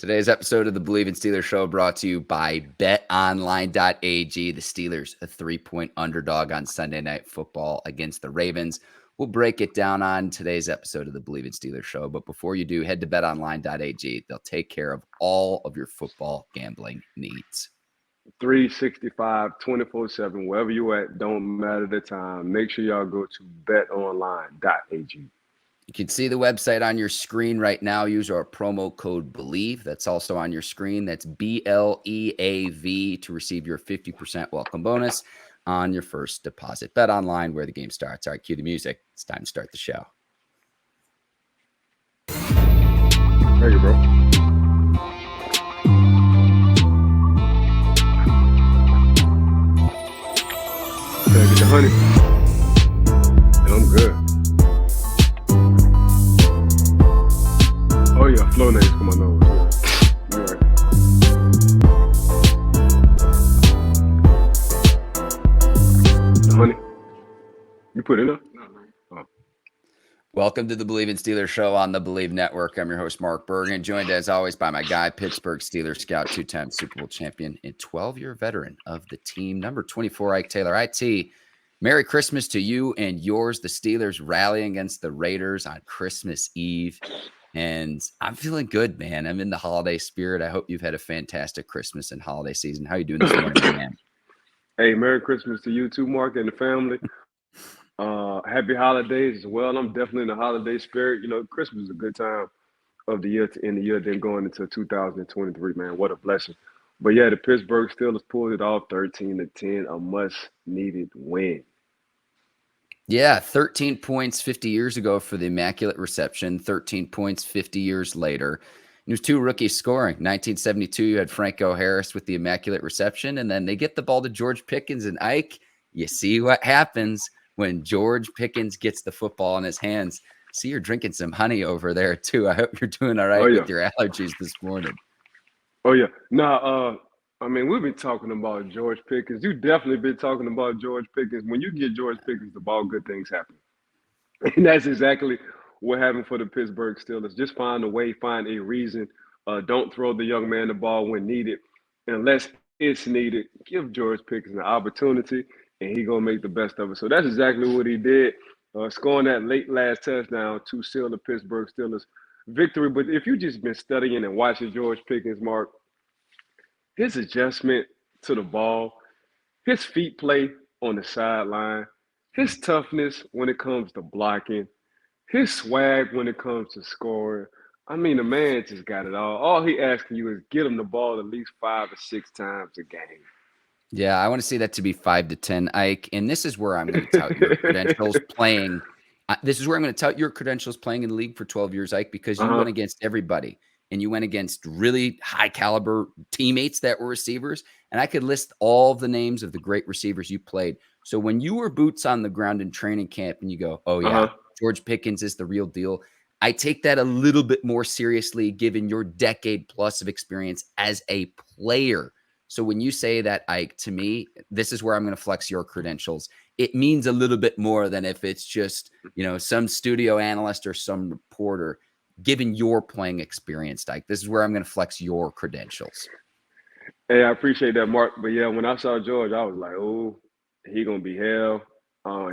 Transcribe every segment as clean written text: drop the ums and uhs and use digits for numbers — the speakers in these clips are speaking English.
Today's episode of the Bleav in Steelers show brought to you by betonline.ag. The Steelers, a 3-point underdog on Sunday Night Football against the Ravens. We'll break it down on today's episode of the Bleav in Steelers show. But before you do, head to betonline.ag. They'll take care of all of your football gambling needs. 365, 24/7, wherever you at, don't matter the time. Make sure y'all go to betonline.ag. You can see the website on your screen right now. Use our promo code Bleav. That's also on your screen. That's BLEAV to receive your 50% welcome bonus on your first deposit. Bet online where the game starts. All right, cue the music. It's time to start the show. There you go. Can I get the honey? Yeah, I'm good. Oh yeah, flow names come on over. You're right. The honey. You put it up? No. Oh. Welcome to the Bleav in Steelers show on the Bleav Network. I'm your host, Mark Bergin, joined as always by my guy, Pittsburgh Steelers scout, 2-time Super Bowl champion, and 12-year veteran of the team, number 24, Ike Taylor. IT, Merry Christmas to you and yours. The Steelers rallying against the Raiders on Christmas Eve. And I'm feeling good, man. I'm in the holiday spirit. I hope you've had a fantastic Christmas and holiday season. How are you doing this morning, man? Hey, Merry Christmas to you too, Mark, and the family. Happy holidays as well. I'm definitely in the holiday spirit. You know, Christmas is a good time of the year to end the year, then going into 2023, man. What a blessing. But yeah, the Pittsburgh Steelers pulled it off 13-10, a much-needed win. Yeah, 13 points 50 years ago for the Immaculate Reception, 13 points 50 years later. It was two rookies scoring. 1972, you had Franco Harris with the Immaculate Reception, and then they get the ball to George Pickens and Ike. You see what happens when George Pickens gets the football in his hands. See, you're drinking some honey over there, too. I hope you're doing all right with your allergies this morning. Oh, yeah. Now, I mean, we've been talking about George Pickens. You've definitely been talking about George Pickens. When you get George Pickens the ball, good things happen. And that's exactly what happened for the Pittsburgh Steelers. Just find a way, find a reason. Don't throw the young man the ball when needed. Unless it's needed, give George Pickens an opportunity, and he's going to make the best of it. So that's exactly what he did, scoring that late last touchdown to seal the Pittsburgh Steelers victory. But if you've just been studying and watching George Pickens, Mark, his adjustment to the ball, his feet play on the sideline, his toughness when it comes to blocking, his swag when it comes to scoring. I mean, the man just got it all. All he asking you is get him the ball at least 5 or 6 times a game. Yeah, I want to see that to be 5 to 10, Ike. And this is where I'm going to tout your credentials playing. This is where I'm going to tout your credentials playing in the league for 12 years, Ike, because you went against everybody. And you went against really high caliber teammates that were receivers. And I could list all the names of the great receivers you played. So when you were boots on the ground in training camp and you go, oh yeah, George Pickens is the real deal, I take that a little bit more seriously given your decade plus of experience as a player. So when you say that, Ike, to me, this is where I'm going to flex your credentials. It means a little bit more than if it's just, you know, some studio analyst or some reporter. Given your playing experience, Ike, this is where I'm going to flex your credentials. Hey, I appreciate that, Mark. But yeah, when I saw George, I was like, oh, he's going to be hell.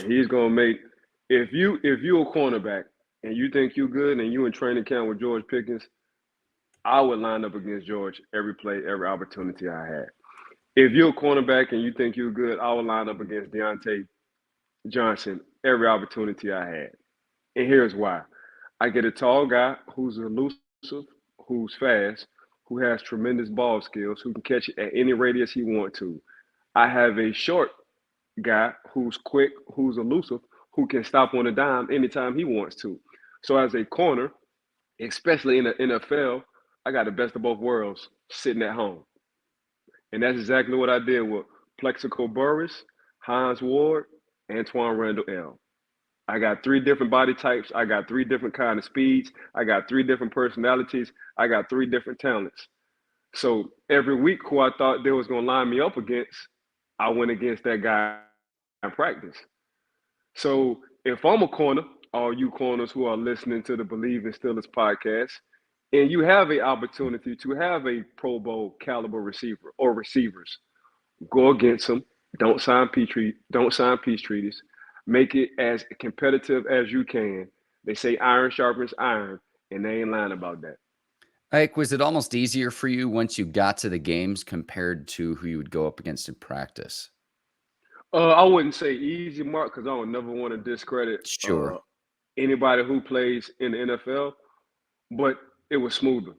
He's going to make – if you a cornerback and you think you good and you in training camp with George Pickens, I would line up against George every play, every opportunity I had. If you're a cornerback and you think you're good, I would line up against Deontay Johnson every opportunity I had. And here's why. I get a tall guy who's elusive, who's fast, who has tremendous ball skills, who can catch it at any radius he wants to. I have a short guy who's quick, who's elusive, who can stop on a dime anytime he wants to. So as a corner, especially in the NFL, I got the best of both worlds sitting at home. And that's exactly what I did with Plexico Burris, Hines Ward, Antoine Randall L. I got 3 different body types. I got 3 different kind of speeds. I got 3 different personalities. I got 3 different talents. So every week who I thought they was going to line me up against, I went against that guy in practice. So if I'm a corner, all you corners who are listening to the Bleav in Steelers podcast, and you have an opportunity to have a Pro Bowl caliber receiver or receivers, go against them. Don't sign peace treaties. Make it as competitive as you can. They say iron sharpens iron, and they ain't lying about that. Ike, was it almost easier for you once you got to the games compared to who you would go up against in practice? I wouldn't say easy, Mark, because I don't never want to discredit Sure. anybody who plays in the NFL, but it was smoother.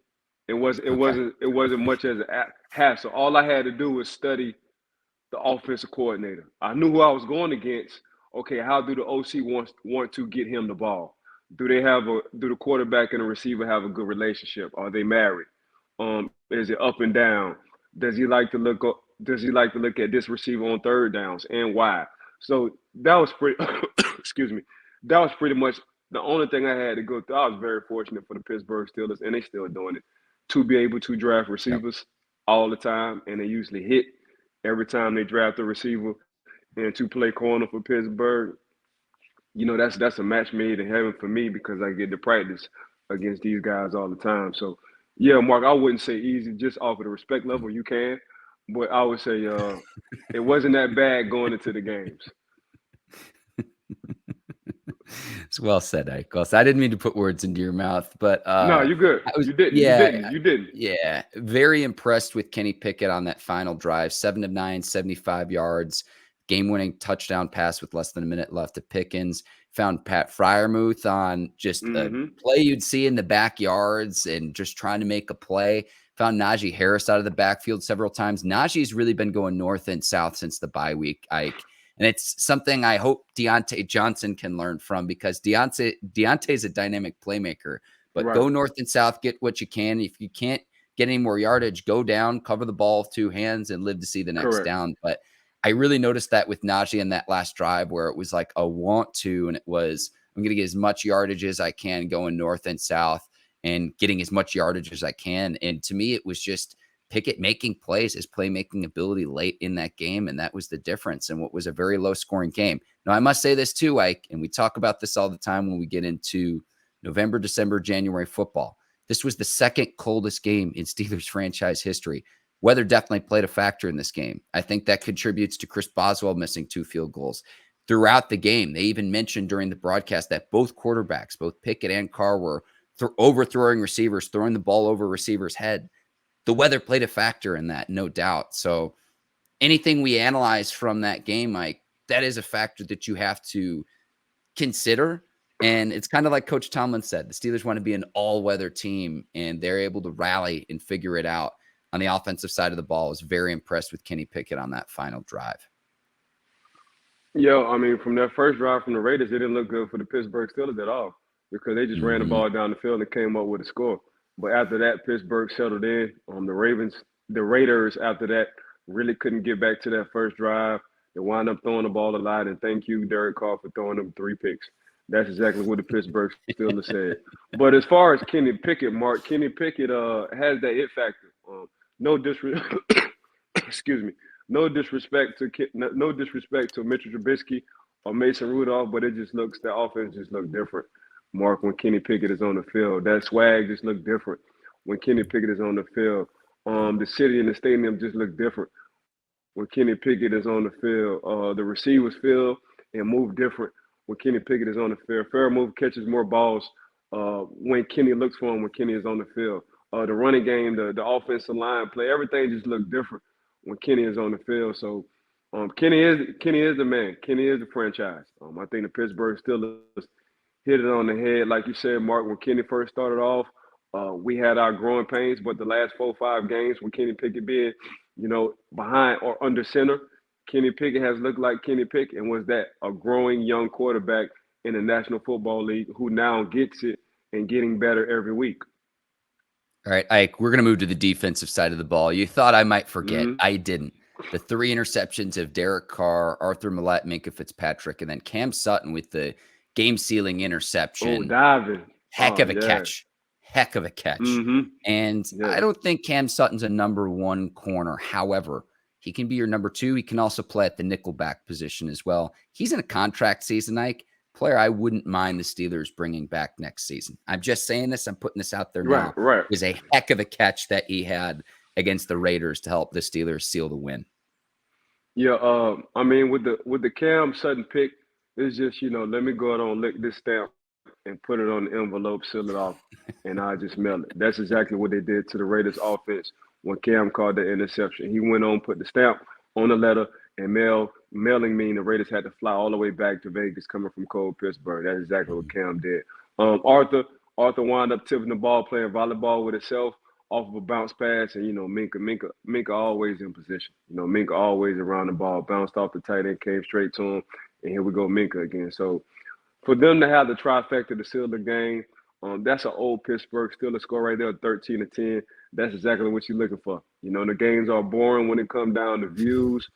Okay. It wasn't much as a hassle. All I had to do was study the offensive coordinator. I knew who I was going against. Okay, how do the OC want to get him the ball? Do the quarterback and the receiver have a good relationship? Are they married? Is it up and down? Does he like to look does he like to look at this receiver on third downs and why? So that was pretty excuse me. That was pretty much the only thing I had to go through. I was very fortunate for the Pittsburgh Steelers, and they still doing it, to be able to draft Yep. receivers all the time, and they usually hit every time they draft a receiver, and to play corner for Pittsburgh, that's a match made in heaven for me because I get to practice against these guys all the time. So yeah, Mark, I wouldn't say easy just off of the respect level you can, but I would say it wasn't that bad going into the games. It's well said, Ike. Well said. I didn't mean to put words into your mouth, but No, you're good. I was, You didn't. You yeah, didn't. You didn't. yeah, very impressed with Kenny Pickett on that final drive. 7 of 9, 75 yards, game-winning touchdown pass with less than a minute left to Pickens. Found Pat Freiermuth on just a Mm-hmm. play you'd see in the backyards and just trying to make a play. Found Najee Harris out of the backfield several times. Najee's really been going north and south since the bye week, Ike. And it's something I hope Deontay Johnson can learn from, because Deontay's a dynamic playmaker. But Right. go north and south, get what you can. If you can't get any more yardage, go down, cover the ball with 2 hands, and live to see the next Correct. down. But I really noticed that with Najee in that last drive, where it was like a want to, and it was, I'm going to get as much yardage as I can going north and south and getting as much yardage as I can. And to me, it was just Pickett making plays, his playmaking ability late in that game, and that was the difference in what was a very low-scoring game. Now, I must say this too, Ike, and we talk about this all the time when we get into November, December, January football. This was the second coldest game in Steelers franchise history. Weather definitely played a factor in this game. I think that contributes to Chris Boswell missing 2 field goals. Throughout the game, they even mentioned during the broadcast that both quarterbacks, both Pickett and Carr, were overthrowing receivers, throwing the ball over receivers' head. The weather played a factor in that, no doubt. So anything we analyze from that game, Mike, that is a factor that you have to consider. And it's kind of like Coach Tomlin said, the Steelers want to be an all-weather team, and they're able to rally and figure it out on the offensive side of the ball. I was very impressed with Kenny Pickett on that final drive. Yeah, I mean, from that first drive from the Raiders, it didn't look good for the Pittsburgh Steelers at all because they just ran the ball down the field and came up with a score. But after that, Pittsburgh settled in. The Raiders, after that, really couldn't get back to that first drive. They wound up throwing the ball a lot, and thank you, Derek Carr, for throwing them 3 picks. That's exactly what the Pittsburgh Steelers said. But as far as Kenny Pickett, Mark, Kenny Pickett has that it factor. No disrespect, excuse me, no disrespect to Mitchell Trubisky or Mason Rudolph, but the offense just looks different. Mark, when Kenny Pickett is on the field, that swag just looks different. When Kenny Pickett is on the field, the city and the stadium just look different. When Kenny Pickett is on the field, the receivers feel and move different. When Kenny Pickett is on the field, Fairmouth catches more balls when Kenny looks for him. When Kenny is on the field, the running game, the offensive line play, everything just looks different when Kenny is on the field. So Kenny is the man. Kenny is the franchise. I think the Pittsburgh Steelers hit it on the head, like you said, Mark. When Kenny first started off, we had our growing pains, but the last 4 or 5 games with Kenny Pickett being, behind or under center, Kenny Pickett has looked like Kenny Pickett, and was that a growing young quarterback in the National Football League who now gets it and getting better every week. All right, Ike, we're going to move to the defensive side of the ball. You thought I might forget. Mm-hmm. I didn't. The 3 interceptions of Derek Carr, Arthur Millette, Minkah Fitzpatrick, and then Cam Sutton with the game-sealing interception. Oh, diving. Heck of a catch. Heck of a catch. Mm-hmm. And I don't think Cam Sutton's a number 1 corner. However, he can be your number 2. He can also play at the nickelback position as well. He's in a contract season, Ike. player I wouldn't mind the Steelers bringing back next season. I'm just saying this. I'm putting this out there now. Right. Is a heck of a catch that he had against the Raiders to help the Steelers seal the win. Yeah, I mean, with the Cam Sutton pick, it's just, let me go ahead and lick this stamp and put it on the envelope, seal it off, and I just mail it. That's exactly what they did to the Raiders offense when Cam called the interception. He went on, put the stamp on the letter, and mailing mean the Raiders had to fly all the way back to Vegas coming from cold Pittsburgh. That's exactly what Cam did. Arthur wound up tipping the ball, playing volleyball with himself off of a bounce pass, and Minka always in position. Minka always around the ball, bounced off the tight end, came straight to him, and here we go, Minka again. So for them to have the trifecta to seal the game, that's an old Pittsburgh Steelers score right there, 13-10. That's exactly what you're looking for. The games are boring when it comes down to views,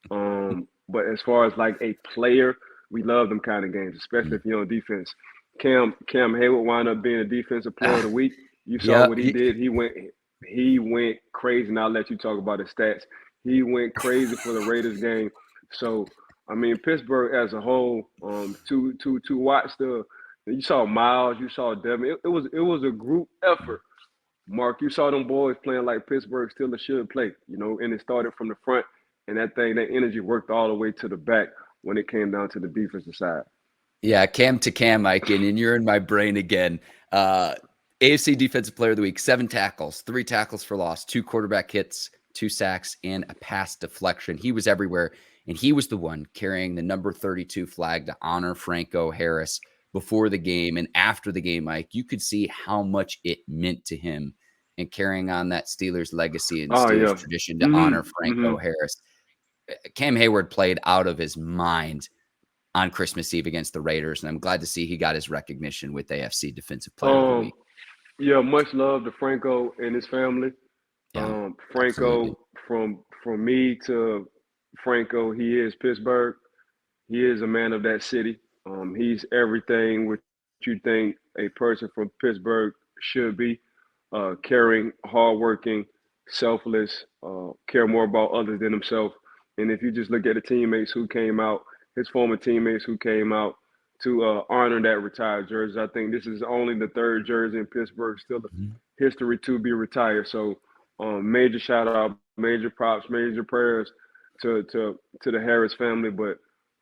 but as far as like a player, we love them kind of games, especially if you're on defense. Cam Heyward wound up being a defensive player of the week. You saw what he did. He went crazy. And I'll let you talk about his stats. He went crazy for the Raiders game. So, I mean, Pittsburgh as a whole, to watch you saw Miles, you saw Devin. It was a group effort. Mark, you saw them boys playing like Pittsburgh Steelers should play, and it started from the front, and that energy worked all the way to the back when it came down to the defensive side. Yeah, Cam to Cam, Ike, and you're in my brain again. AFC Defensive Player of the Week, 7 tackles, 3 tackles for loss, 2 quarterback hits, 2 sacks, and a pass deflection. He was everywhere, and he was the one carrying the number 32 flag to honor Franco Harris before the game. And after the game, Mike, you could see how much it meant to him and carrying on that Steelers legacy and Steelers tradition to honor Franco Harris. Cam Heyward played out of his mind on Christmas Eve against the Raiders, and I'm glad to see he got his recognition with AFC Defensive Player of the Week. Yeah, much love to Franco and his family. Yeah, Franco, from me to Franco, he is Pittsburgh. He is a man of that city. He's everything what you think a person from Pittsburgh should be. Caring, hardworking, selfless, care more about others than himself. And if you just look at the teammates who came out, his former teammates who came out to honor that retired jersey. I think this is only the 3rd jersey in Pittsburgh Steelers history to be retired. So major shout out, major props, major prayers to the Harris family. But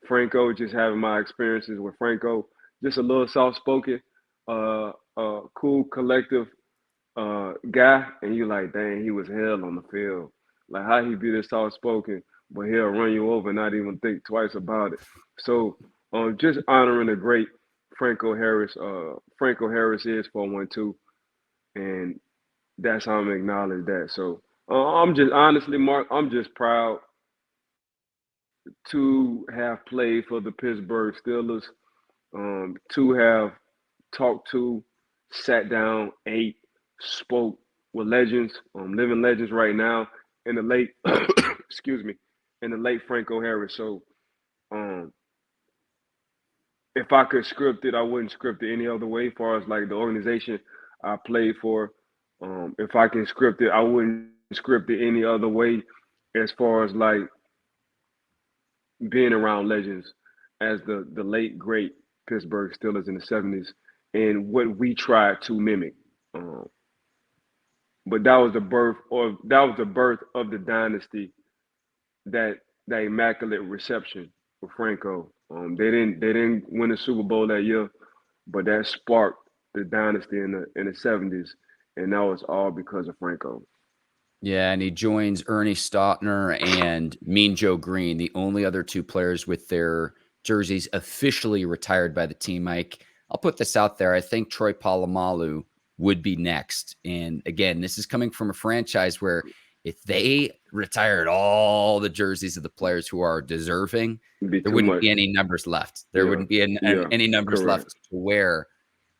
Franco, just having my experiences with Franco, just a little soft-spoken, cool, collective guy. And you like, dang, he was hell on the field. Like how he be this soft-spoken, but he'll run you over and not even think twice about it. So just honoring the great Franco Harris. Franco Harris is 412, and that's how I'm acknowledge that. So I'm just honestly, Mark, I'm just proud to have played for the Pittsburgh Steelers, to have talked to, sat down, ate, spoke with legends, living legends right now in the late, excuse me, in the late Franco Harris. So if I could script it, I wouldn't script it any other way as far as like the organization I played for. If I can script it, I wouldn't script it any other way as far as like being around legends as the late, great Pittsburgh Steelers in the 70s and what we tried to mimic. But that was the birth of the dynasty, that immaculate reception for Franco. They didn't win the Super Bowl that year, but that sparked the dynasty in the 70s, and that was all because of Franco. Yeah, and he joins Ernie Stautner and Mean Joe Green, the only other 2 players with their jerseys officially retired by the team. Mike, I'll put this out there. I think Troy Polamalu would be next. And again, this is coming from a franchise where if they retired all the jerseys of the players who are deserving, there wouldn't be any numbers left. There wouldn't be any numbers left to wear.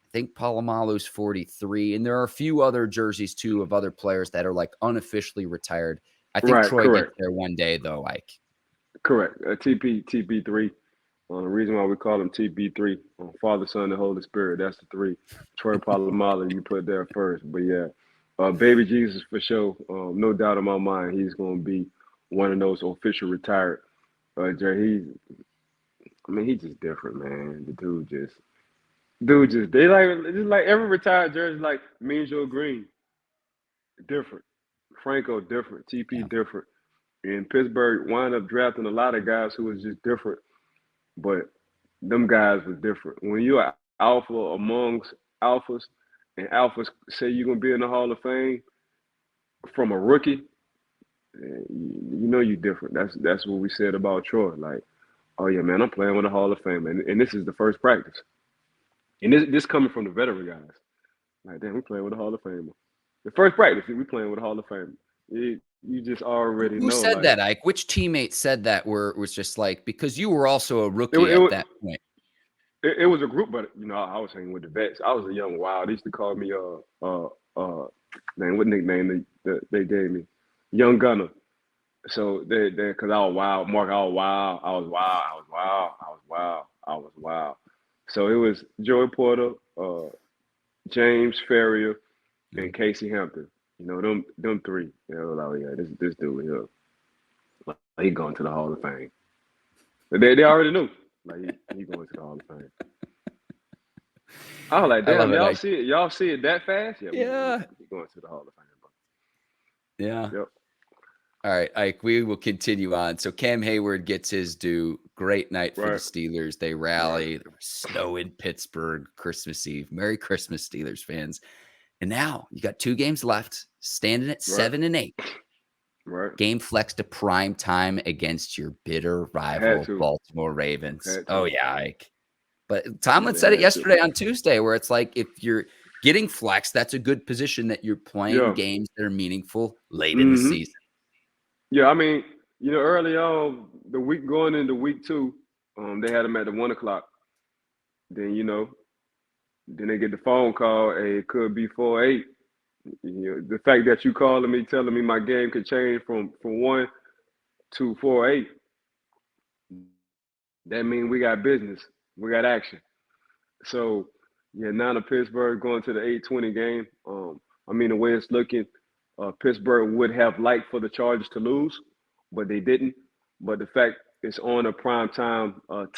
I think Polamalu's 43, and there are a few other jerseys too of other players that are like unofficially retired. I think Troy gets there one day, though, Ike. Correct. TP3. The reason why we call him TP3, Father, Son, and Holy Spirit. That's the 3. Troy Polamalu, you put there first. But yeah, Baby Jesus for sure. No doubt in my mind, he's going to be one of those official retired. I mean, he's just different, man. The dude just they like just like every retired jersey like Mean Joe Green, different. Franco different. TP Yeah. different. And Pittsburgh wound up drafting a lot of guys who was just different, but them guys was different. When you're an alpha amongst alphas, and alphas say you're gonna be in the Hall of Fame from a rookie, you know you're different. That's what we said about Troy. Like, oh yeah, man, I'm playing with the Hall of Fame, and this is the first practice. And this coming from the veteran guys. Like, damn, we playing with a Hall of Famer. The first practice, we playing with a Hall of Famer. You just already Who know. said Like, that, Ike? Which teammate said that? Where it was just like, because you were also a it, rookie it, at that point. it was a group, but I was hanging with the vets. I was a young wild. They used to call me man, what nickname they gave me? Young Gunner. So they because I was wild, Mark. I was wild. I was wild. I was wild. I was wild. I was wild. So it was Joey Porter, James Ferrier, and Casey Hampton. Them three. They were like, oh, yeah, this dude here, like, he going to the Hall of Fame. They already knew, like he going to the Hall of Fame. I was like, damn, y'all see it? Y'all see it that fast? Yeah. We going to the Hall of Fame, bro. Yeah. Yep. All right, Ike, we will continue on. So Cam Heyward gets his due. Great night for the Steelers. They rally. There was snow in Pittsburgh, Christmas Eve. Merry Christmas, Steelers fans. And now you got 2 games left, standing at 7-8. Right. Game flexed to prime time against your bitter rival, Baltimore Ravens. Oh, yeah, Ike. But Tomlin said it yesterday on Tuesday, where it's like, if you're getting flexed, that's a good position that you're playing games that are meaningful late in the season. Yeah, I mean, early on, the week going into week 2, they had them at the 1 o'clock. Then, then they get the phone call, hey, it could be 4-8. The fact that you calling me, telling me my game could change from 1 to 4-8, that means we got business. We got action. So, now the Pittsburgh going to the 8:20 game. The way it's looking, Pittsburgh would have liked for the Chargers to lose, but they didn't. But the fact it's on a prime time at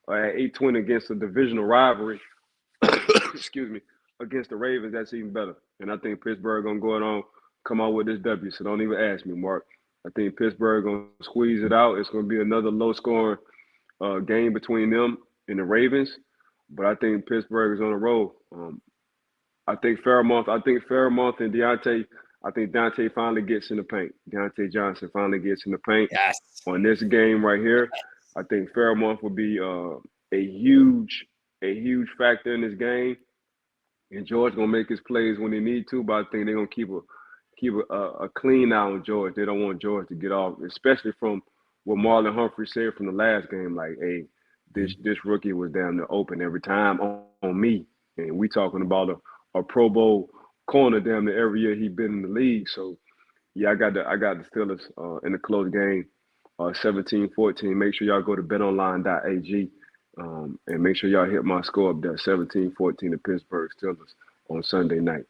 8:20 against a divisional rivalry, excuse me, against the Ravens, that's even better. And I think Pittsburgh gonna go on, come out with this W. So don't even ask me, Mark. I think Pittsburgh gonna squeeze it out. It's gonna be another low-scoring game between them and the Ravens, but I think Pittsburgh is on a roll. I think Fairmouth and Deontay. I think Deontay finally gets in the paint. Deontay Johnson finally gets in the paint on this game right here. I think Fairmouth will be a huge factor in this game. And George gonna make his plays when they need to, but I think they're gonna keep a clean eye on George. They don't want George to get off, especially from what Marlon Humphrey said from the last game. Like, hey, this rookie was down there open every time on me, and we talking about a Pro Bowl corner damn near every year he's been in the league. So yeah, I got the Steelers in a close game, 17-14. Make sure y'all go to betonline.ag. And make sure y'all hit my score up there, 17-14 the Pittsburgh Steelers on Sunday night.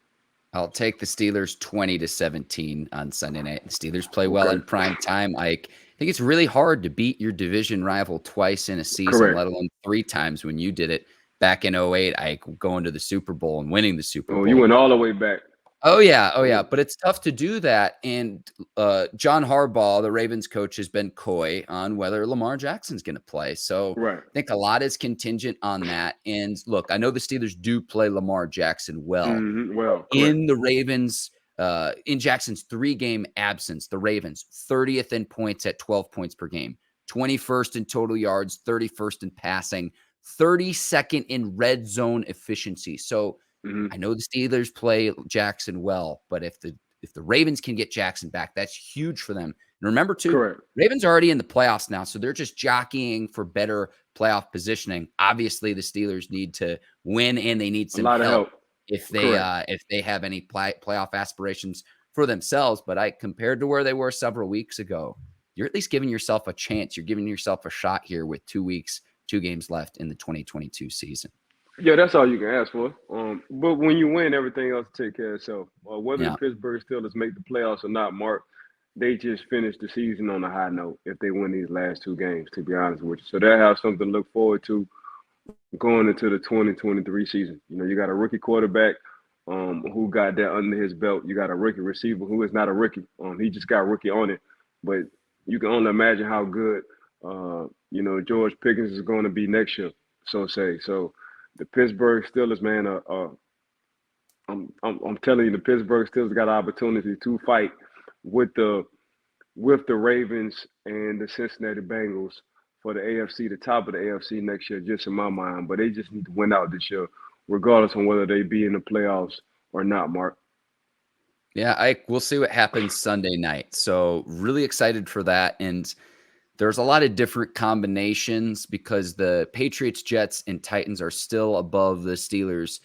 I'll take the Steelers 20-17 on Sunday night. The Steelers play well in prime time. I think it's really hard to beat your division rival twice in a season, let alone 3 times when you did it back in 2008, going to the Super Bowl and winning the Super Bowl. You went all the way back. Oh, yeah. But it's tough to do that. And John Harbaugh, the Ravens coach, has been coy on whether Lamar Jackson's going to play. So I think a lot is contingent on that. And look, I know the Steelers do play Lamar Jackson well. In the Ravens, in Jackson's 3-game absence, the Ravens 30th in points at 12 points per game, 21st in total yards, 31st in passing, 32nd in red zone efficiency. So I know the Steelers play Jackson well, but if the Ravens can get Jackson back, that's huge for them. And remember, too, Ravens are already in the playoffs now, so they're just jockeying for better playoff positioning. Obviously, the Steelers need to win, and they need some help if they have any playoff aspirations for themselves. But compared to where they were several weeks ago, you're at least giving yourself a chance. You're giving yourself a shot here with 2 games left in the 2022 season. Yeah, that's all you can ask for. But when you win, everything else take care of itself. Whether the Pittsburgh Steelers make the playoffs or not, Mark, they just finished the season on a high note if they win these last two games, to be honest with you. So they'll have something to look forward to going into the 2023 season. You got a rookie quarterback who got that under his belt. You got a rookie receiver who is not a rookie. He just got rookie on it. But you can only imagine how good, George Pickens is going to be next year, so say. So the Pittsburgh Steelers, man, I'm telling you, the Pittsburgh Steelers got an opportunity to fight with the Ravens and the Cincinnati Bengals for the AFC, the top of the AFC next year, just in my mind. But they just need to win out this year, regardless of whether they be in the playoffs or not, Mark. Yeah, we'll see what happens Sunday night. So really excited for that. And there's a lot of different combinations because the Patriots, Jets, and Titans are still above the Steelers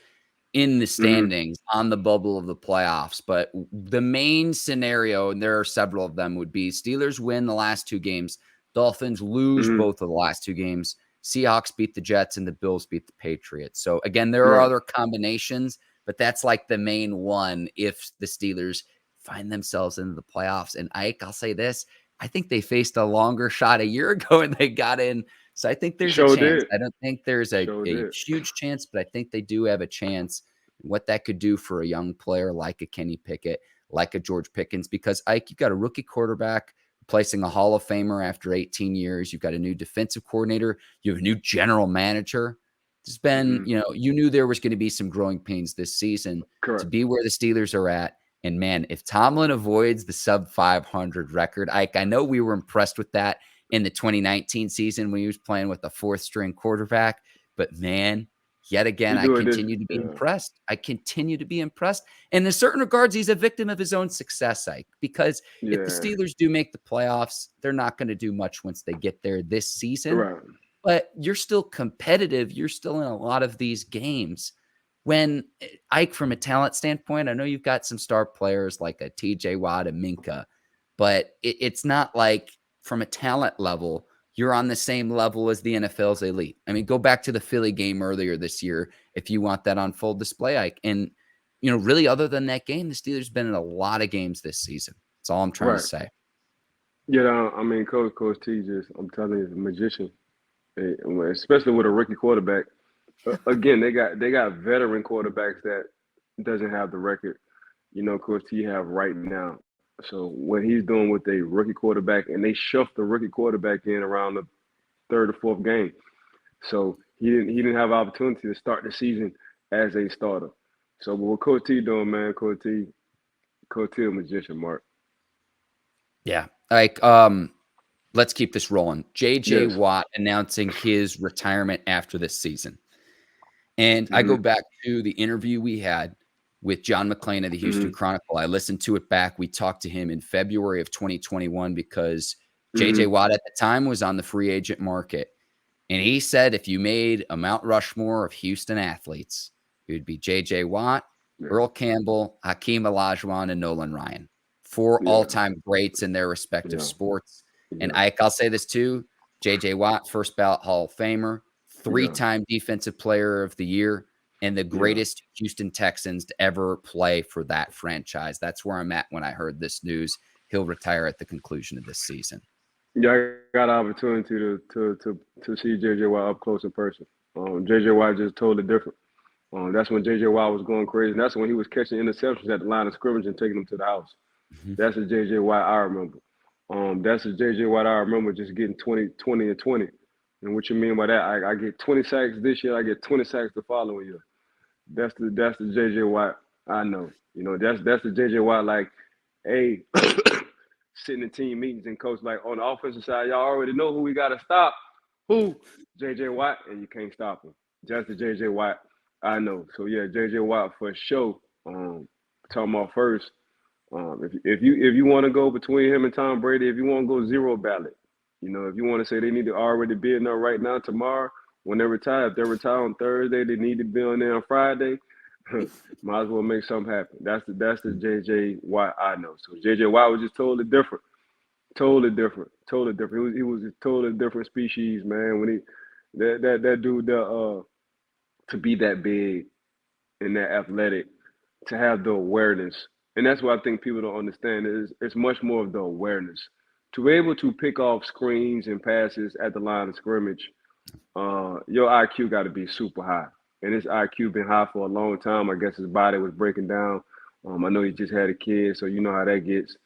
in the standings on the bubble of the playoffs. But the main scenario, and there are several of them, would be Steelers win the last two games, Dolphins lose both of the last two games, Seahawks beat the Jets, and the Bills beat the Patriots. So again, there are other combinations, but that's like the main one if the Steelers find themselves into the playoffs. And Ike, I'll say this, I think they faced a longer shot a year ago and they got in. So I think there's a chance. I don't think there's a huge chance, but I think they do have a chance. What that could do for a young player like a Kenny Pickett, like a George Pickens, because Ike, you've got a rookie quarterback replacing a Hall of Famer after 18 years. You've got a new defensive coordinator. You have a new general manager. It's been, you knew there was going to be some growing pains this season to be where the Steelers are at. And man, if Tomlin avoids the sub 500 record, Ike, I know we were impressed with that in the 2019 season when he was playing with a fourth string quarterback, but man, yet again, I continue to be impressed. I continue to be impressed. And in certain regards, he's a victim of his own success, Ike, because if the Steelers do make the playoffs, they're not going to do much once they get there this season. But you're still competitive. You're still in a lot of these games. When, Ike, from a talent standpoint, I know you've got some star players like a TJ Watt and Minka, but it's not like from a talent level, you're on the same level as the NFL's elite. I mean, go back to the Philly game earlier this year if you want that on full display, Ike. And, really other than that game, the Steelers been in a lot of games this season. That's all I'm trying to say. Yeah, I mean, Coach T I'm telling you, the magician, especially with a rookie quarterback. Again, they got veteran quarterbacks that doesn't have the record, Coach T have right now. So what he's doing with a rookie quarterback, and they shuffled the rookie quarterback in around the third or fourth game. So he didn't have an opportunity to start the season as a starter. So what Coach T doing, man? Coach T a magician, Mark. Yeah. Like, let's keep this rolling. J.J. Watt announcing his retirement after this season. And I go back to the interview we had with John McClain of the Houston Chronicle. I listened to it back. We talked to him in February of 2021 because J.J. Watt at the time was on the free agent market. And he said if you made a Mount Rushmore of Houston athletes, it would be J.J. Watt, Earl Campbell, Hakeem Olajuwon, and Nolan Ryan. Four all-time greats in their respective sports. And I'll say this too, J.J. Watt, first ballot Hall of Famer, three-time Defensive Player of the Year, and the greatest Houston Texans to ever play for that franchise. That's where I'm at when I heard this news. He'll retire at the conclusion of this season. Yeah, I got an opportunity to see J.J. Watt up close in person. J.J. Watt just totally different. That's when J.J. Watt was going crazy. And that's when he was catching interceptions at the line of scrimmage and taking them to the house. That's a J.J. Watt I remember. That's a J.J. Watt I remember just getting 20, and 20. And what you mean by that? I get 20 sacks this year. I get 20 sacks the following year. That's the J.J. Watt I know. That's the J.J. Watt like, hey, sitting in team meetings and coach like on the offensive side, y'all already know who we got to stop. Who? J.J. Watt, and you can't stop him. That's the J.J. Watt I know. So yeah, J.J. Watt for sure. Talking about first. If you want to go between him and Tom Brady, if you want to go zero ballot, if you want to say they need to already be in there right now, tomorrow, when they retire, if they retire on Thursday, they need to be on there on Friday. Might as well make something happen. That's the J.J. Watt I know. So J.J. Watt was just totally different. Totally different. He was a totally different species, man. When that dude to be that big and that athletic, to have the awareness And that's what I think people don't understand is it's much more of the awareness. To be able to pick off screens and passes at the line of scrimmage, your IQ got to be super high. And his IQ been high for a long time. I guess his body was breaking down. I know he just had a kid, so you know how that gets.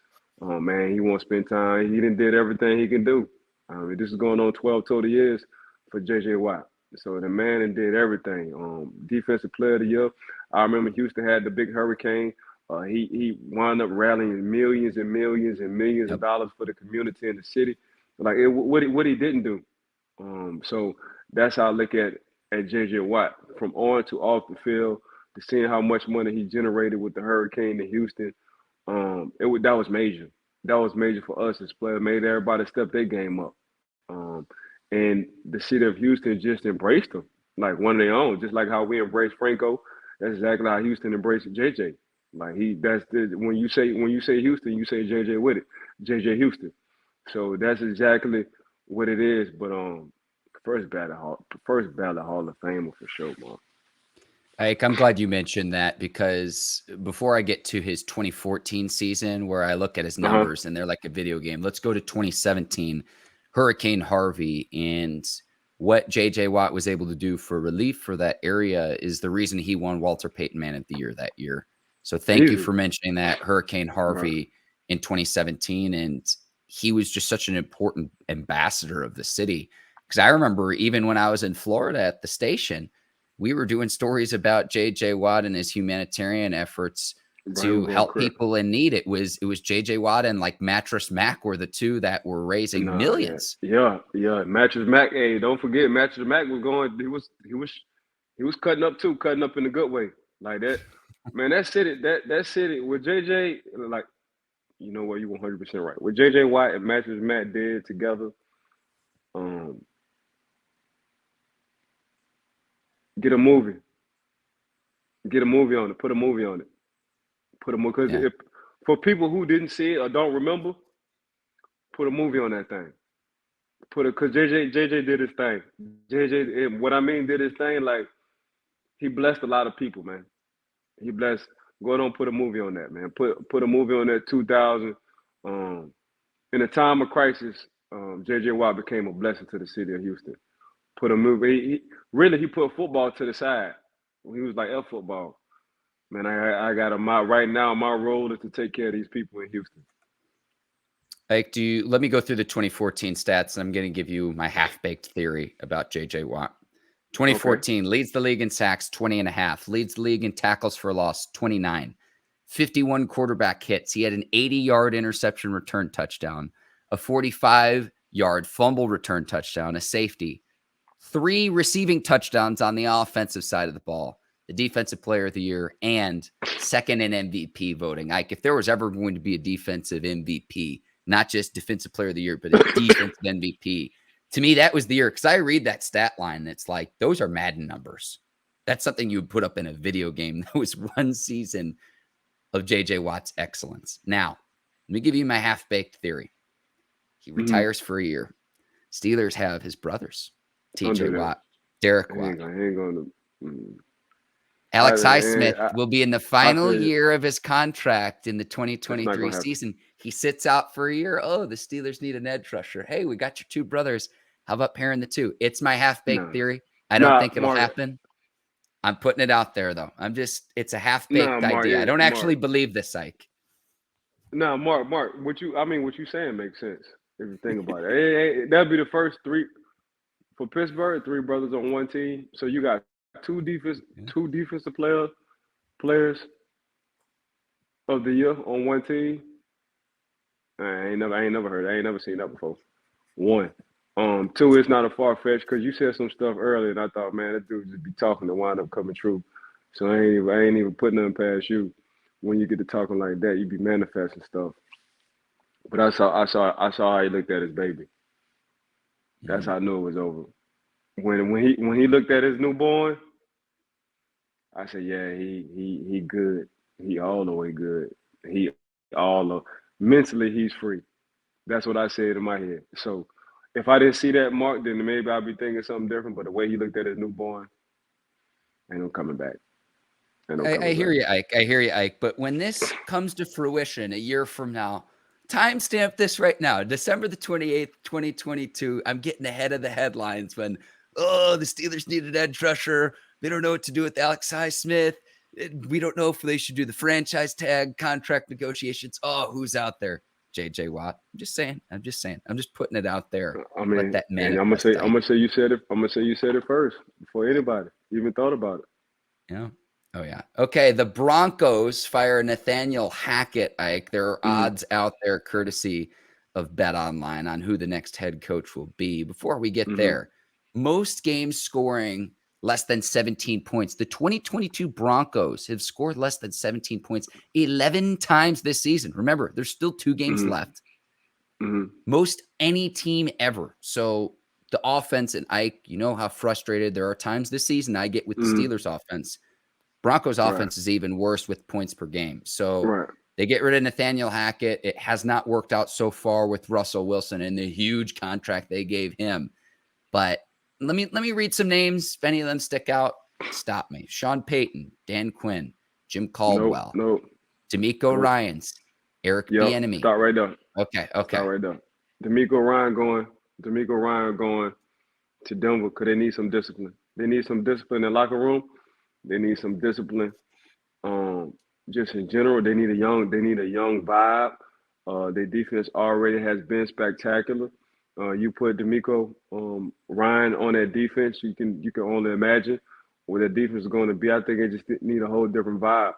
Man, he won't spend time. He done did everything he can do. This is going on 12 total years for J.J. Watt. So the man and did everything. Defensive Player of the Year. I remember Houston had the big hurricane. He wound up rallying millions and millions and millions of dollars for the community and the city. Like what he didn't do. So that's how I look at J.J. Watt from on to off the field, to seeing how much money he generated with the hurricane in Houston. That was major. That was major for us as players. Made everybody step their game up. And the city of Houston just embraced him like one of their own, just like how we embraced Franco. That's exactly how Houston embraced JJ. Like when you say Houston, you say JJ with it, JJ Houston. So that's exactly what it is. But first ballot Hall of Famer for sure, man. Ike, I'm glad you mentioned that, because before I get to his 2014 season, where I look at his numbers and they're like a video game, let's go to 2017, Hurricane Harvey, and what J.J. Watt was able to do for relief for that area is the reason he won Walter Payton Man of the Year that year. So thank you for mentioning that, Hurricane Harvey in 2017. And he was just such an important ambassador of the city. Because I remember even when I was in Florida at the station, we were doing stories about J.J. Watt and his humanitarian efforts to help people in need. It was J.J. Watt and like Mattress Mac were the two that were raising millions. Yeah. Mattress Mac. Hey, don't forget, Mattress Mac was going. He was cutting up too, cutting up in a good way, like that. Man, that city with J.J. like, you know what, you 100% right. What J.J. Watt and Mattress Mac did together, get a movie on it. Put a movie on it. Because for people who didn't see it or don't remember, put a movie on that thing. Because JJ did his thing. JJ, what I mean did his thing, like he blessed a lot of people, man. He blessed. Go on, put a movie on that, man. Put a movie on that 2000. In a time of crisis, J.J. Watt became a blessing to the city of Houston. Put a movie. He put football to the side. He was like, F football. Man, I got right now, my role is to take care of these people in Houston. Like, let me go through the 2014 stats, and I'm going to give you my half-baked theory about J.J. Watt. 2014 leads the league in sacks, 20.5. Leads the league in tackles for loss, 29. 51 quarterback hits. He had an 80-yard interception return touchdown, a 45-yard fumble return touchdown, a safety, 3 receiving touchdowns on the offensive side of the ball, the Defensive Player of the Year, and second in MVP voting. Like, if there was ever going to be a defensive MVP, not just Defensive Player of the Year, but a defensive MVP, to me, that was the year. Because I read that stat line, and it's like, those are Madden numbers. That's something you would put up in a video game. That was one season of J.J. Watt's excellence. Now, let me give you my half-baked theory. He retires for a year. Steelers have his brothers, T.J. Watt, Derek Watt. Alex Highsmith will be in the final year of his contract in the 2023 season. He sits out for a year. Oh, the Steelers need an edge rusher. Hey, we got your 2 brothers. How about pairing the 2? It's my half-baked theory. I don't think it'll happen. I'm putting it out there, though. It's a half-baked idea. I don't actually believe this, Ike. No, Mark, what you saying makes sense if you think about it. That'd be the first 3 for Pittsburgh, 3 brothers on one team. So you got 2 defensive players of the year on one team. I ain't never seen that before. 1. 2, it's not a far fetch because you said some stuff earlier, and I thought, man, that dude just be talking to wind up coming true. So I ain't even putting nothing past you. When you get to talking like that, you be manifesting stuff. But I saw how he looked at his baby. That's how I knew it was over. When he looked at his newborn, I said, yeah, he good. He all the way good. Mentally, he's free. That's what I said in my head. So if I didn't see that mark, then maybe I'd be thinking something different. But the way he looked at his newborn, ain't no coming back. I hear you, Ike. I hear you, Ike. But when this comes to fruition a year from now, timestamp this right now, December the 28th, 2022. I'm getting ahead of the headlines when, the Steelers need an edge rusher. They don't know what to do with Alex Highsmith. We don't know if they should do the franchise tag contract negotiations. Oh, who's out there? JJ Watt. I'm just saying. I'm just putting it out there. I mean, Let that and I'm gonna say you said it. I'm gonna say you said it first before anybody even thought about it. Yeah. Oh, yeah. Okay. The Broncos fire Nathaniel Hackett, Ike. There are odds out there, courtesy of Bet Online, on who the next head coach will be. Before we get there, most games scoring less than 17 points. The 2022 Broncos have scored less than 17 points 11 times this season. Remember, there's still 2 games left. Most any team ever. So the offense, and Ike, you know how frustrated there are times this season I get with the Steelers offense. Broncos offense is even worse with points per game. So they get rid of Nathaniel Hackett. It has not worked out so far with Russell Wilson and the huge contract they gave him. But let me read some names. If any of them stick out, stop me. Sean Payton, Dan Quinn, Jim Caldwell, D'Amico Ryans, Eric Bieniemy. Start right there. Okay. Start right there. D'Amico Ryan going to Denver because they need some discipline. They need some discipline in the locker room. They need some discipline. Just in general, they need a young vibe. Their defense already has been spectacular. You put D'Amico Ryan on that defense, you can only imagine where the defense is going to be. I think they just need a whole different vibe.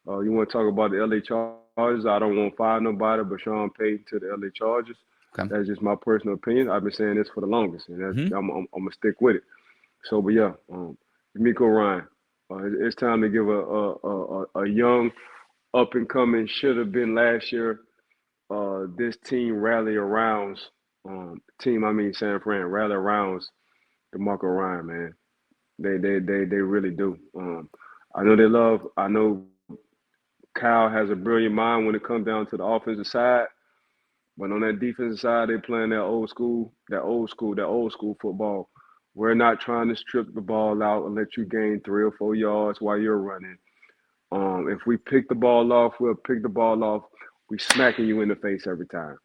You want to talk about the LA Chargers? I don't want to fire nobody, but Sean Payton to the LA Chargers. Okay. That's just my personal opinion. I've been saying this for the longest, and that's, I'm gonna stick with it. So, but yeah, D'Amico Ryan. It's time to give a young, up and coming, should have been last year. This team rally around San Fran rally around DeMarco Ryan, man. They really do. I know Kyle has a brilliant mind when it comes down to the offensive side, but on that defensive side, they playing that old school football. We're not trying to strip the ball out and let you gain 3 or 4 yards while you're running. If we pick the ball off, we'll pick the ball off. We smacking you in the face every time.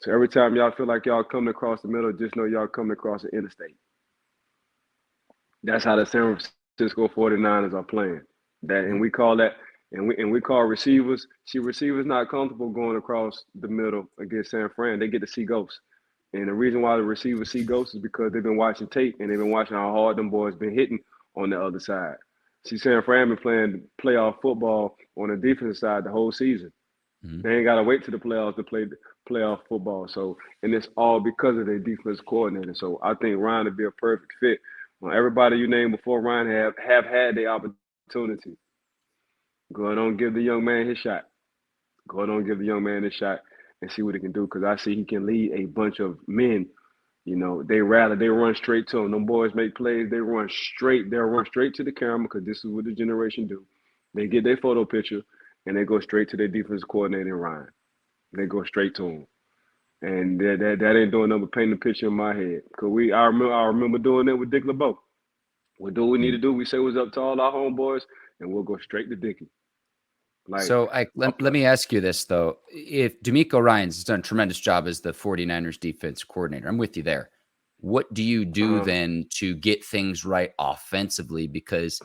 So every time y'all feel like y'all coming across the middle, just know y'all coming across the interstate. That's how the San Francisco 49ers are playing. And we call that, and we call receivers. See, receivers not comfortable going across the middle against San Fran. They get to see ghosts. And the reason why the receivers see ghosts is because they've been watching tape and they've been watching how hard them boys been hitting on the other side. See, San Fran been playing playoff football on the defensive side the whole season. They ain't got to wait to the playoffs to play playoff football. So, and it's all because of their defense coordinator. So I think Ryan would be a perfect fit. Everybody you named before Ryan have had the opportunity. Go ahead and give the young man his shot. And see what he can do, because I see he can lead a bunch of men. You know, they run straight to him. Them boys make plays, they'll run straight to the camera, because this is what the generation do. They get their photo picture and they go straight to their defensive coordinator, Ryan. They go straight to him. And that ain't doing nothing but painting a picture in my head. Because I remember doing that with Dick LeBeau. We'll do what we need to do. We say what's up to all our homeboys, and we'll go straight to Dickie. Let me ask you this, though. If D'Amico Ryans has done a tremendous job as the 49ers defense coordinator, I'm with you there. What do you do then to get things right offensively? Because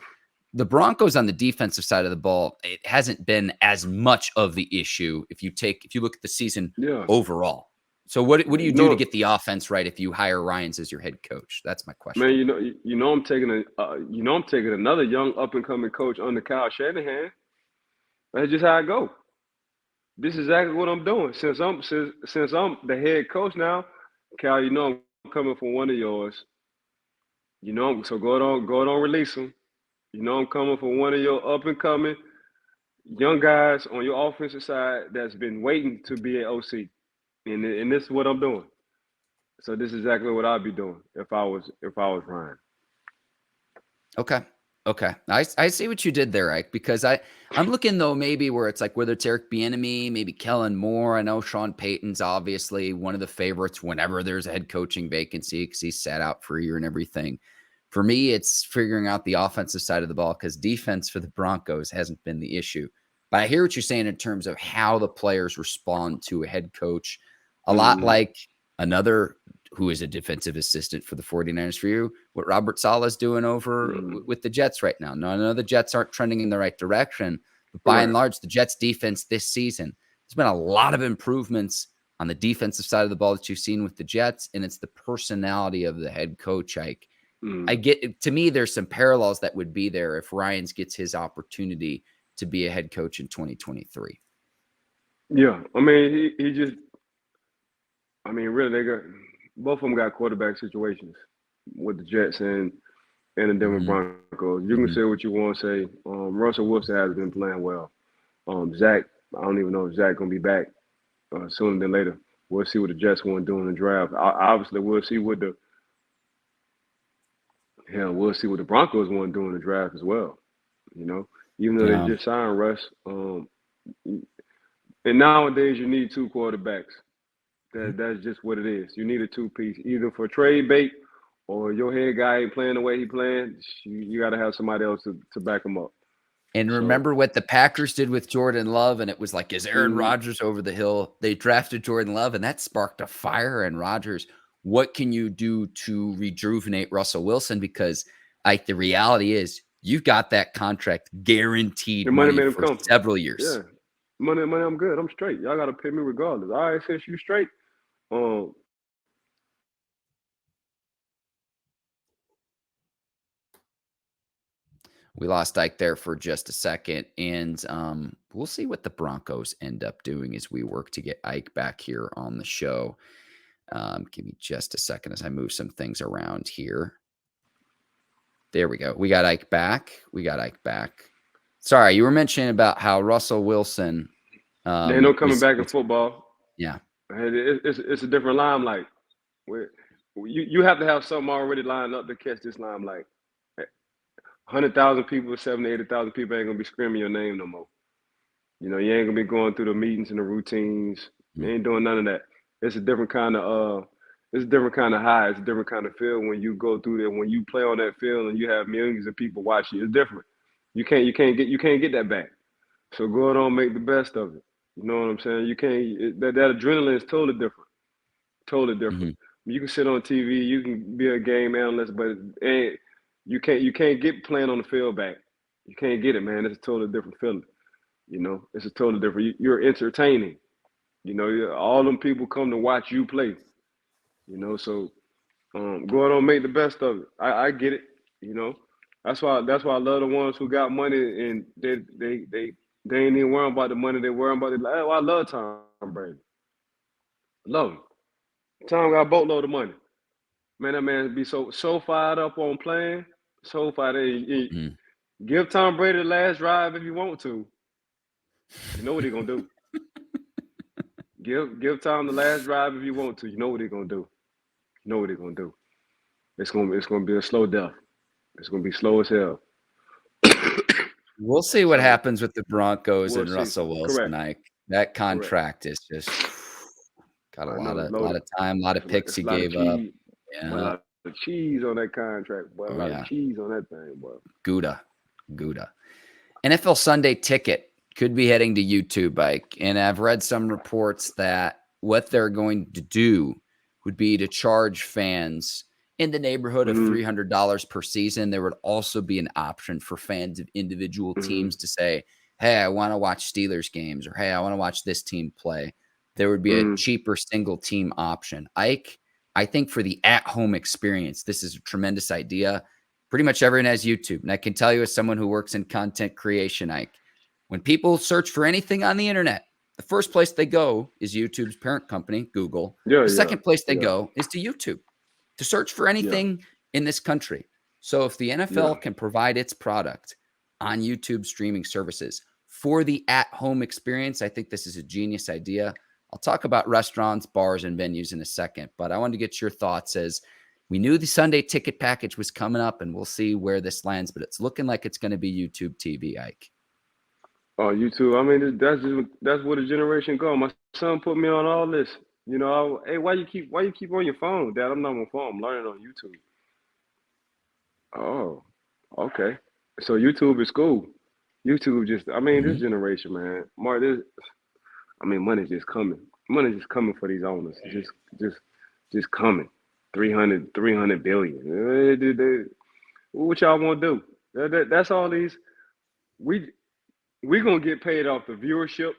the Broncos on the defensive side of the ball, it hasn't been as much of the issue if you look at the season overall. So what do you do to get the offense right if you hire Ryans as your head coach? That's my question. Man, I'm taking another young up and coming coach under Kyle Shanahan. That's just how I go. This is exactly what I'm doing. Since I'm the head coach now, Cal, I'm coming from one of yours. So go on, release them. I'm coming from one of your up and coming young guys on your offensive side that's been waiting to be an OC, and this is what I'm doing. So this is exactly what I'd be doing if I was Ryan. Okay. I see what you did there, Ike, because I'm looking, though, maybe where it's like whether it's Eric Bieniemy, maybe Kellen Moore. I know Sean Payton's obviously one of the favorites whenever there's a head coaching vacancy because he's sat out for a year and everything. For me, it's figuring out the offensive side of the ball because defense for the Broncos hasn't been the issue. But I hear what you're saying in terms of how the players respond to a head coach. A lot like another who is a defensive assistant for the 49ers for you, what Robert Saleh's doing over with the Jets right now. Now, I know the Jets aren't trending in the right direction, but by and large, the Jets defense this season, there's been a lot of improvements on the defensive side of the ball that you've seen with the Jets, and it's the personality of the head coach, Ike. I get, to me, there's some parallels that would be there if Ryans gets his opportunity to be a head coach in 2023. Yeah, I mean, he just, I mean, really, they got both of them got quarterback situations with the Jets and the Denver Broncos. You can say what you want to say. Russell Wilson has been playing well. Zach, I don't even know if Zach gonna be back sooner than later. We'll see what the Jets want to do in the draft. Obviously, we'll see what the Broncos want to do in the draft as well. You know, even though they just signed Russ. And nowadays, you need two quarterbacks. That's just what it is. You need a two-piece, either for trade bait or your head guy ain't playing the way he playing. You got to have somebody else to back him up. And remember what the Packers did with Jordan Love, and it was like, is Aaron Rodgers over the hill? They drafted Jordan Love, and that sparked a fire in Rodgers. What can you do to rejuvenate Russell Wilson? Because the reality is you've got that contract guaranteed money for several years. Yeah. Money, I'm good. I'm straight. Y'all got to pay me regardless. All right, since you straight. We lost Ike there for just a second, and we'll see what the Broncos end up doing as we work to get Ike back here on the show. Give me just a second as I move some things around here. There we go. We got Ike back. Sorry, you were mentioning about how Russell Wilson. They know coming back in football. Yeah, it's a different limelight. You have to have something already lined up to catch this limelight. 100,000 people, 70,000, 80,000 people ain't gonna be screaming your name no more. You know, you ain't gonna be going through the meetings and the routines. You ain't doing none of that. It's a different kind of high. It's a different kind of feel when you go through there. When you play on that field and you have millions of people watching, it's different. You can't get that back. So go on, make the best of it. You know what I'm saying? You can't. That adrenaline is totally different. Totally different. You can sit on TV, you can be a game analyst, but you can't get playing on the field back. You can't get it, man. It's a totally different feeling. You know, it's a totally different. You're entertaining. You know, all them people come to watch you play. You know, so go on, make the best of it. I get it. You know, that's why I love the ones who got money and they ain't even worrying about the money. They worrying about it. Like, oh, I love Tom Brady. Love him. Tom got a boatload of money. Man, that man be so fired up on playing. So fired. Give Tom Brady the last drive if you want to. You know what he gonna do. Give Tom the last drive if you want to. You know what he gonna do. You know what he gonna do. It's gonna be a slow death. It's gonna be slow as hell. We'll see what happens with the Broncos and Russell Wilson. Ike. That contract is just got a lot of time, a lot of picks he gave up. Yeah. A lot of cheese on that contract, boy. A lot of cheese on that thing, boy. Gouda. NFL Sunday Ticket could be heading to YouTube, Ike. And I've read some reports that what they're going to do would be to charge fans in the neighborhood of $300 per season. There would also be an option for fans of individual teams to say, hey, I want to watch Steelers games, or hey, I want to watch this team play. There would be a cheaper single team option. Ike, I think for the at-home experience, this is a tremendous idea. Pretty much everyone has YouTube. And I can tell you as someone who works in content creation, Ike, when people search for anything on the internet, the first place they go is YouTube's parent company, Google. The second place they go is to YouTube to search for anything in this country. So if the NFL can provide its product on YouTube streaming services for the at-home experience, I think this is a genius idea. I'll talk about restaurants, bars, and venues in a second, but I wanted to get your thoughts as we knew the Sunday ticket package was coming up, and we'll see where this lands, but it's looking like it's going to be YouTube TV, Ike. Oh, YouTube. I mean, that's where the generation go. My son put me on all this. You know, hey, why you keep on your phone, Dad? I'm not on my phone. I'm learning on YouTube. Oh, okay. So YouTube is cool. YouTube just, I mean, this Mhm. generation, man. Mark, money's just coming. Money's just coming for these owners. Just, just coming. 300 billion. What y'all want to do? That's all these. We we gonna get paid off the viewership.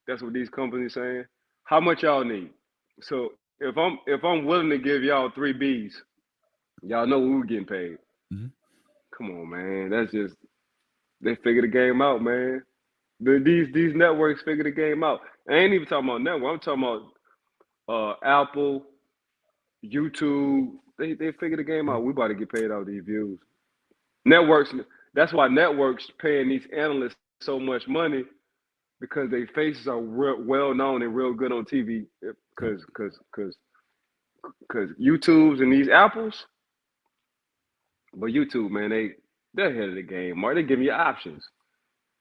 That's what these companies saying. How much y'all need? So if I'm willing to give y'all 3 Bs, y'all know we were getting paid. Mhm. Come on, man. That's just they figure the game out, man. These networks figure the game out. I ain't even talking about network. I'm talking about Apple, YouTube. They figure the game out. We about to get paid out these views. Networks. That's why networks paying these analysts so much money because their faces are well known and real good on TV. Because YouTubes and these Apples, but YouTube, man, they're ahead of the game. Mark, they give you options.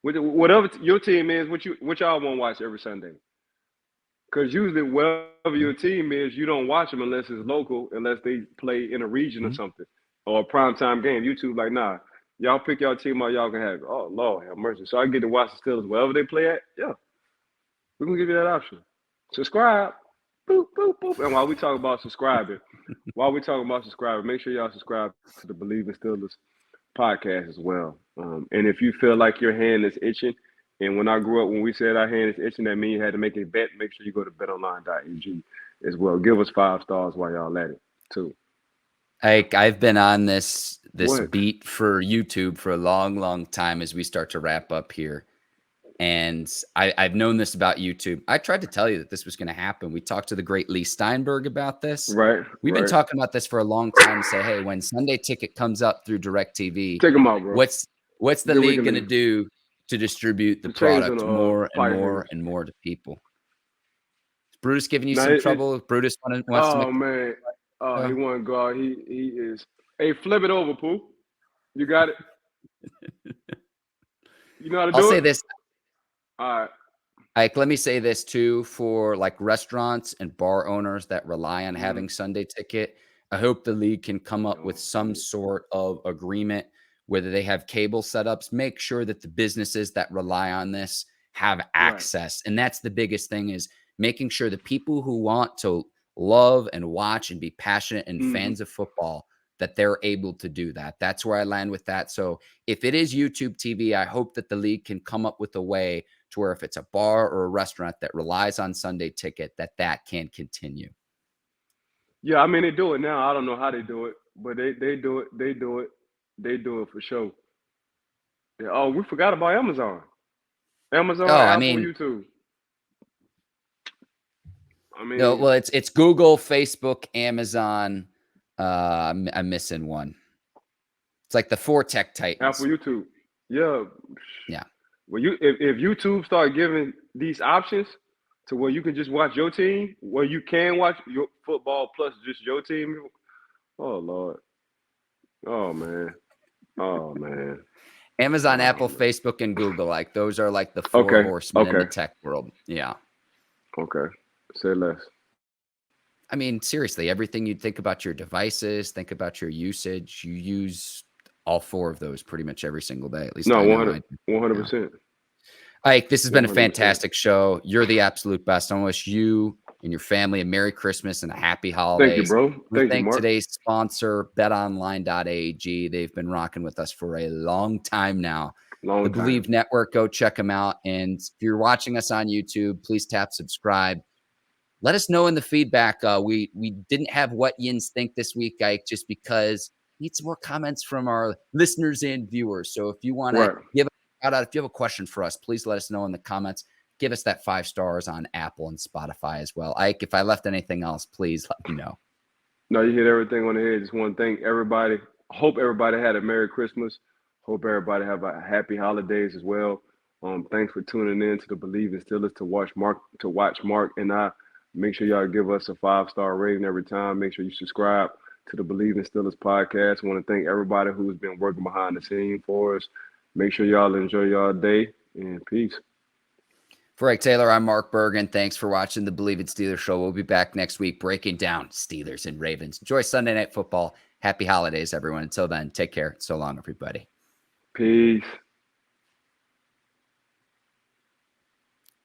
Whatever your team is, what y'all want to watch every Sunday. Because usually, whatever your team is, you don't watch them unless it's local, unless they play in a region or Mhm. something, or a primetime game. YouTube, like, nah, y'all pick y'all team out, y'all can have it. Oh, Lord, have mercy. So I get to watch the Steelers wherever they play at. Yeah, we're going to give you that option. Subscribe. Boop, boop, boop. And while we talk about subscribing, make sure y'all subscribe to the Bleav in Steelers podcast as well. And if you feel like your hand is itching, and when I grew up, when we said our hand is itching, that means you had to make a bet. Make sure you go to betonline.ag as well. Give us 5 stars while y'all at it too. I've been on this What? beat for YouTube for a long time as we start to wrap up here. And I've known this about YouTube. I tried to tell you that this was going to happen. We talked to the great Lee Steinberg about this. Right, We've been right. talking about this for a long time to say, hey, when Sunday Ticket comes up through DirecTV, Take them out, bro. what's the Get league going to Wiggly. do to distribute the The chains on product the more and pipe more hitters. and more to people? Is Brutus giving you Now some trouble? If Brutus wants to oh make man, he the want to go out. He is. Hey, flip it over, Pooh. You got it. You know how to I'll do say it. this. All right. Like, let me say this too, for like restaurants and bar owners that rely on Mm-hmm. having Sunday Ticket. I hope the league can come up with Oh, some sort of agreement, whether they have cable setups, make sure that the businesses that rely on this have right. access. And that's the biggest thing, is making sure the people who want to love and watch and be passionate and Mm-hmm. fans of football, that they're able to do that. That's where I land with that. So if it is YouTube TV, I hope that the league can come up with a way to where if it's a bar or a restaurant that relies on Sunday Ticket, that can continue. Yeah, I mean they do it now. I don't know how they do it, but they do it. They do it. They do it for sure. Yeah. Oh, we forgot about Amazon. Amazon, Oh, I Apple, mean, YouTube. I no, mean, well, it's Google, Facebook, Amazon. I'm missing one. It's like the 4 tech Apple, titans. YouTube. Yeah. Yeah. Well, if YouTube start giving these options to where you can just watch your team, where you can watch your football plus just your team. Oh Lord. Oh man. Oh man. Amazon, Oh Apple, man. Facebook, and Google. Like, those are like the 4 Okay. horsemen in the Okay. tech world. Yeah. Okay. Say less. I mean, seriously, everything you'd think about your devices, think about your usage, you use all 4 of those pretty much every single day. At least No, I know I do. 100, Yeah. 100%. Ike, this has been a 100%. fantastic show. You're the absolute best. I want to wish you and your family a Merry Christmas and a happy Thank you, holidays. bro. I want to Thank you, thank Mark. today's sponsor, betonline.ag. They've been rocking with us for a long time now. The Long time. Bleav Network, go check them out. And if you're watching us on YouTube, please tap subscribe. Let us know in the feedback. We didn't have what yins think this week, Ike, just because we need some more comments from our listeners and viewers. So if you want to Right. give a shout out, if you have a question for us, please let us know in the comments. Give us that 5 stars on Apple and Spotify as well. Ike, if I left anything else, please let me know. No, you hit everything on the head. Just want to thank everybody. Hope everybody had a Merry Christmas. Hope everybody have a happy holidays as well. Thanks for tuning in to the Bleav in Steelers to watch Mark and I. Make sure y'all give us a 5-star rating every time. Make sure you subscribe to the Bleav in Steelers podcast. I want to thank everybody who's been working behind the scene for us. Make sure y'all enjoy y'all day and peace. For Ike Taylor, I'm Mark Bergin. Thanks for watching the Bleav in Steelers show. We'll be back next week breaking down Steelers and Ravens. Enjoy Sunday Night Football. Happy holidays, everyone. Until then, take care. So long, everybody. Peace.